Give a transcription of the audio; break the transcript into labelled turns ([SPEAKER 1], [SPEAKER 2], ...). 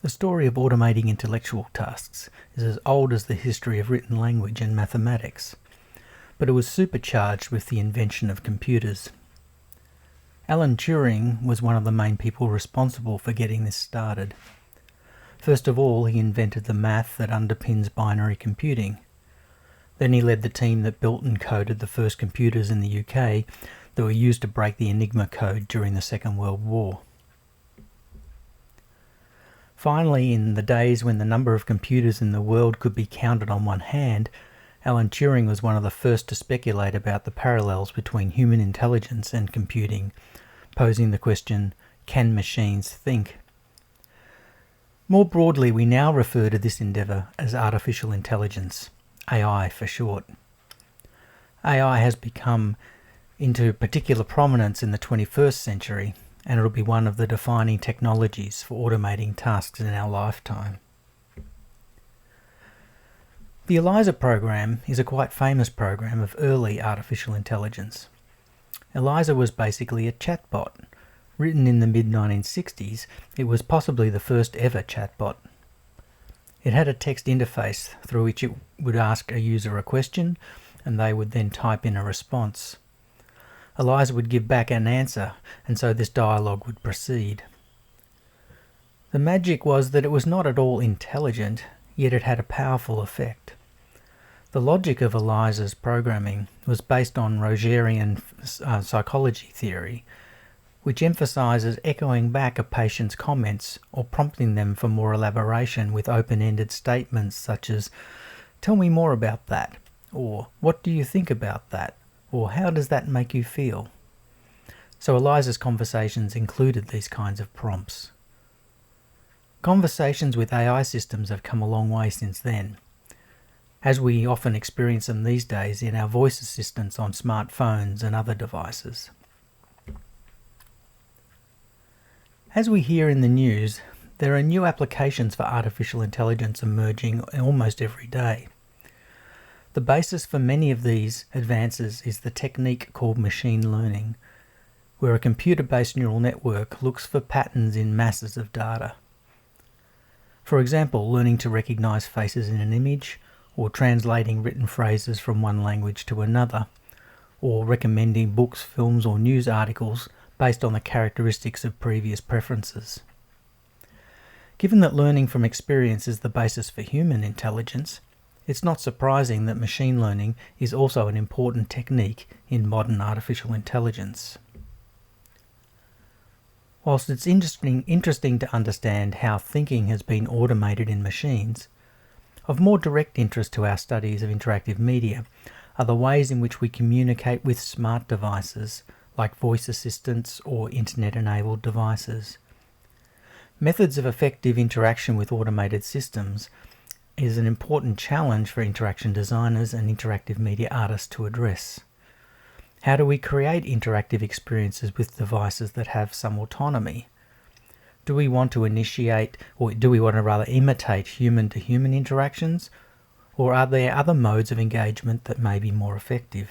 [SPEAKER 1] The story of automating intellectual tasks is as old as the history of written language and mathematics, but it was supercharged with the invention of computers. Alan Turing was one of the main people responsible for getting this started. First of all, he invented the math that underpins binary computing. Then he led the team that built and coded the first computers in the UK that were used to break the Enigma code during the Second World War. Finally, in the days when the number of computers in the world could be counted on one hand, Alan Turing was one of the first to speculate about the parallels between human intelligence and computing, posing the question, can machines think? More broadly, we now refer to this endeavour as artificial intelligence, AI for short. AI has become into particular prominence in the 21st century, and it'll be one of the defining technologies for automating tasks in our lifetime. The Eliza program is a quite famous program of early artificial intelligence. Eliza was basically a chatbot. Written in the mid-1960s, it was possibly the first ever chatbot. It had a text interface through which it would ask a user a question, and they would then type in a response. Eliza would give back an answer, and so this dialogue would proceed. The magic was that it was not at all intelligent, yet it had a powerful effect. The logic of Eliza's programming was based on Rogerian psychology theory, which emphasises echoing back a patient's comments or prompting them for more elaboration with open-ended statements such as, "Tell me more about that," or "What do you think about that?" or "How does that make you feel?" So Eliza's conversations included these kinds of prompts. Conversations with AI systems have come a long way since then, as we often experience them these days in our voice assistants on smartphones and other devices. As we hear in the news, there are new applications for artificial intelligence emerging almost every day. The basis for many of these advances is the technique called machine learning, where a computer-based neural network looks for patterns in masses of data. For example, learning to recognize faces in an image, or translating written phrases from one language to another, or recommending books, films, or news articles based on the characteristics of previous preferences. Given that learning from experience is the basis for human intelligence, it's not surprising that machine learning is also an important technique in modern artificial intelligence. Whilst it's interesting to understand how thinking has been automated in machines, of more direct interest to our studies of interactive media are the ways in which we communicate with smart devices like voice assistants or internet-enabled devices. Methods of effective interaction with automated systems is an important challenge for interaction designers and interactive media artists to address. How do we create interactive experiences with devices that have some autonomy? Do we want to initiate, or do we want to rather imitate human-to-human interactions, or are there other modes of engagement that may be more effective?